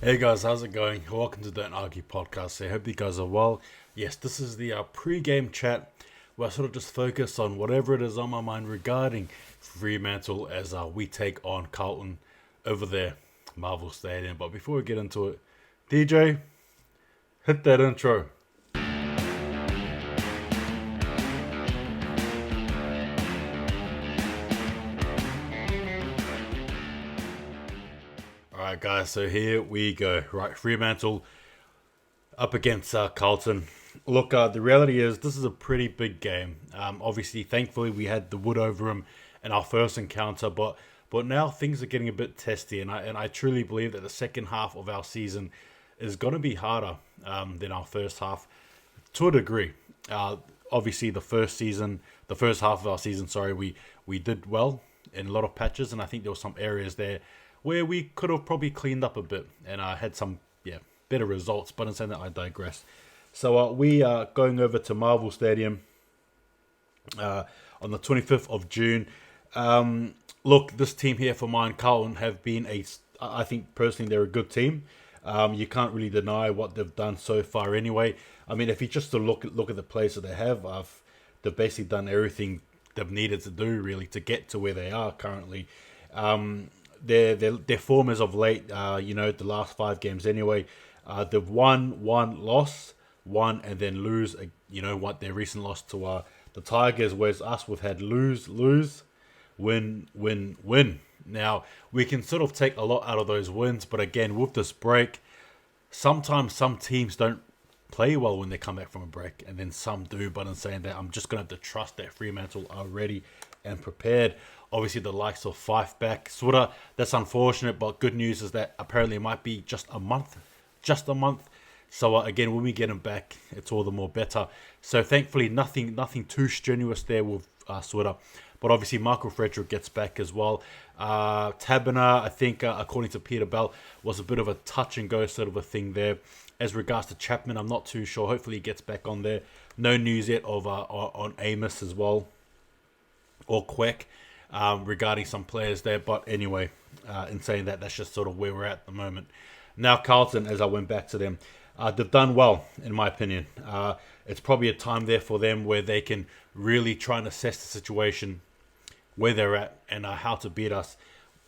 Hey guys, how's it going? Welcome to Don't Argue podcast. I hope you guys are well. Yes, this is the pre-game chat where I sort of just focus on whatever it is on my mind regarding Fremantle as we take on Carlton over there, Marvel Stadium. But before we get into it, DJ, hit that intro. Alright guys, so here we go. Right, Fremantle up against Carlton. Look, the reality is this is a pretty big game. Obviously, thankfully, we had the wood over him in our first encounter, but now things are getting a bit testy, and I truly believe that the second half of our season is going to be harder than our first half to a degree. Obviously, the first half of our season, we did well in a lot of patches, and I think there were some areas there where we could have probably cleaned up a bit and had some better results. But in saying that, I digress. So we are going over to Marvel Stadium on the 25th of June. Look, this team here for mine, Carlton, have been I think personally they're a good team. You can't really deny what they've done so far anyway. I mean, if you just to look at the players that they have, they've basically done everything they've needed to do really to get to where they are currently. Their form as of late, the last 5 games anyway, they've won, lost, won, and then lose. What their recent loss to the Tigers, whereas us we've had lose, win, win, win. Now we can sort of take a lot out of those wins, but again with this break, sometimes some teams don't play well when they come back from a break, and then some do. But in saying that, I'm just going to have to trust that Fremantle are ready and prepared. Obviously, the likes of Fife back. Sorta, that's unfortunate, but good news is that apparently it might be just a month. So again, when we get him back, it's all the more better. So thankfully, nothing too strenuous there with Sorta. But obviously, Michael Frederick gets back as well. Tabiner, I think, according to Peter Bell, was a bit of a touch and go sort of a thing there. As regards to Chapman, I'm not too sure. Hopefully, he gets back on there. No news yet of on Amos as well, or Queck. Regarding some players there, but anyway, in saying that, that's just sort of where we're at the moment. Now Carlton, as I went back to them, they've done well in my opinion. It's probably a time there for them where they can really try and assess the situation, where they're at, and how to beat us.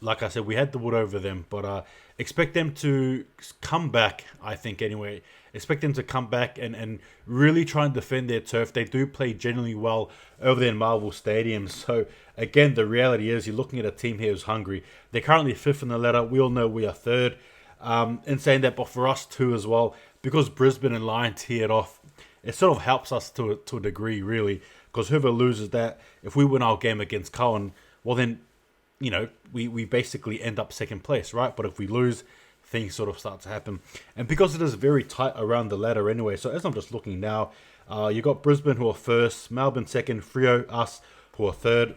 Like I said, we had the wood over them, but expect them to come back, I think anyway. Expect them to come back and really try and defend their turf. They do play generally well over there in Marvel Stadium. So, again, the reality is you're looking at a team here who's hungry. They're currently 5th in the ladder. We all know we are 3rd. In saying that, but for us too as well, because Brisbane and Lions teared off, it sort of helps us to a degree, really. Because whoever loses that, if we win our game against Cowan, well then, we basically end up 2nd place, right? But if we lose, things sort of start to happen. And because it is very tight around the ladder anyway, so as I'm just looking now, you got Brisbane who are 1st, Melbourne 2nd, Freo, us who are 3rd.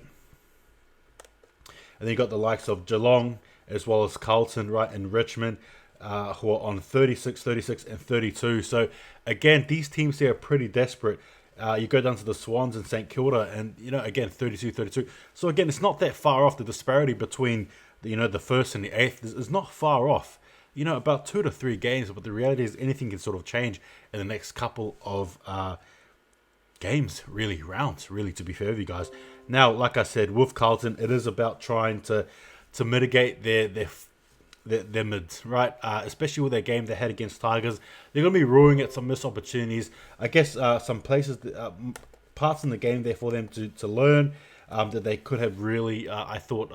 And then you got the likes of Geelong as well as Carlton, right, and Richmond, who are on 36, and 32. So again, these teams here are pretty desperate. You go down to the Swans and St Kilda, and again 32. So again, it's not that far off. The disparity between the 1st and the 8th is not far off. About 2 to 3 games. But the reality is anything can sort of change in the next couple of games, really rounds. Really, to be fair with you guys. Now, like I said, with Carlton, it is about trying to mitigate their mids, right? Especially with their game they had against Tigers. They're going to be ruining at some missed opportunities. I guess some places, parts in the game there for them to learn that they could have really, I thought,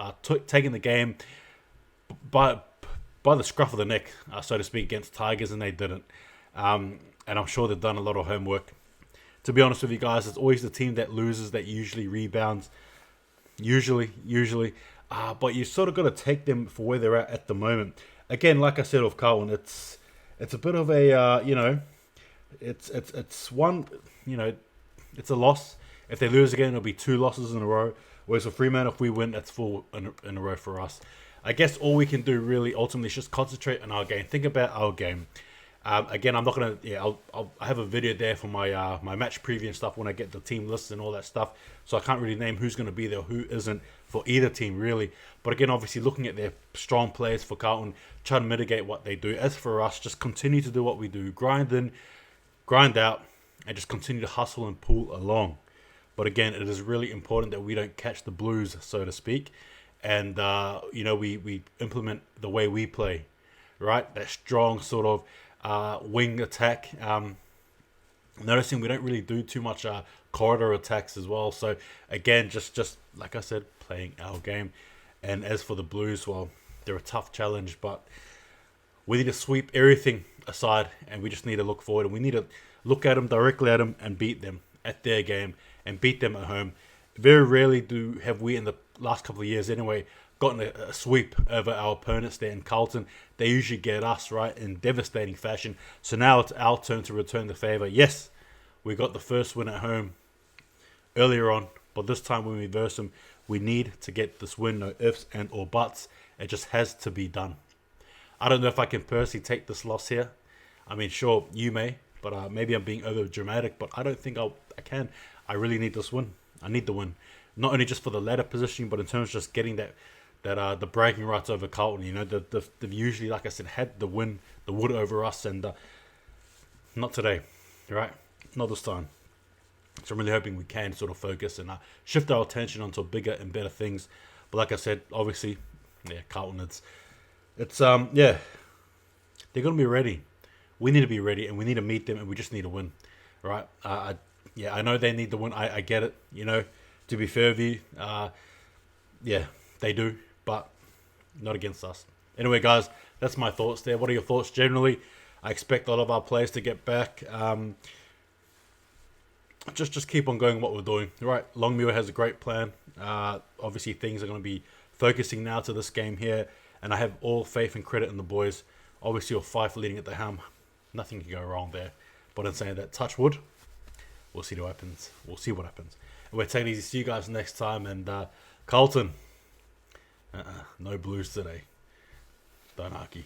taken the game by the scruff of the neck, so to speak, against Tigers, and they didn't. And I'm sure they've done a lot of homework. To be honest with you guys, it's always the team that loses that usually rebounds. Usually. But you sort of got to take them for where they're at the moment. Again, like I said with Carlton, it's a bit of a it's one it's a loss. If they lose again, it'll be 2 losses in a row. Whereas for Fremantle, if we win, that's 4 in a row for us. I guess all we can do really ultimately is just concentrate on our game. Think about our game. Again, I'm not gonna. Yeah, I have a video there for my my match preview and stuff when I get the team lists and all that stuff. So I can't really name who's gonna be there, or who isn't for either team really. But again, obviously looking at their strong players for Carlton, trying to mitigate what they do. As for us, just continue to do what we do, grind in, grind out, and just continue to hustle and pull along. But again, it is really important that we don't catch the blues, so to speak, and we implement the way we play, right? That strong sort of wing attack. Noticing we don't really do too much corridor attacks as well. So again, just like I said, playing our game. And as for the Blues, well, they're a tough challenge, but we need to sweep everything aside, and we just need to look forward, and we need to look at them, directly at them, and beat them at their game and beat them at home. Very rarely have we, in the last couple of years anyway, gotten a sweep over our opponents there in Carlton. They usually get us, right, in devastating fashion. So now it's our turn to return the favour. Yes, we got the first win at home earlier on, but this time when we verse them, we need to get this win. No ifs and or buts. It just has to be done. I don't know if I can personally take this loss here. I mean, sure, you may, but maybe I'm being over dramatic, but I don't think I can. I really need this win. I need the win. Not only just for the ladder position, but in terms of just getting that the bragging rights over Carlton. You know, they've usually, like I said, had the wood over us, and not today, right? Not this time. So I'm really hoping we can sort of focus and shift our attention onto bigger and better things. But like I said, obviously, yeah, Carlton, it's they're gonna be ready. We need to be ready, and we need to meet them, and we just need to win, right? I know they need the win. I get it. You know, to be fair with you, yeah, they do, but not against us. Anyway, guys, that's my thoughts there. What are your thoughts generally? I expect a lot of our players to get back. Just keep on going what we're doing. Right, Longmuir has a great plan. Obviously, things are going to be focusing now to this game here, and I have all faith and credit in the boys. Obviously, your Fife leading at the helm. Nothing can go wrong there. But in saying that, touch wood. We'll see what happens. And we're taking it easy. See you guys next time. And Carlton, no blues today. Donaki.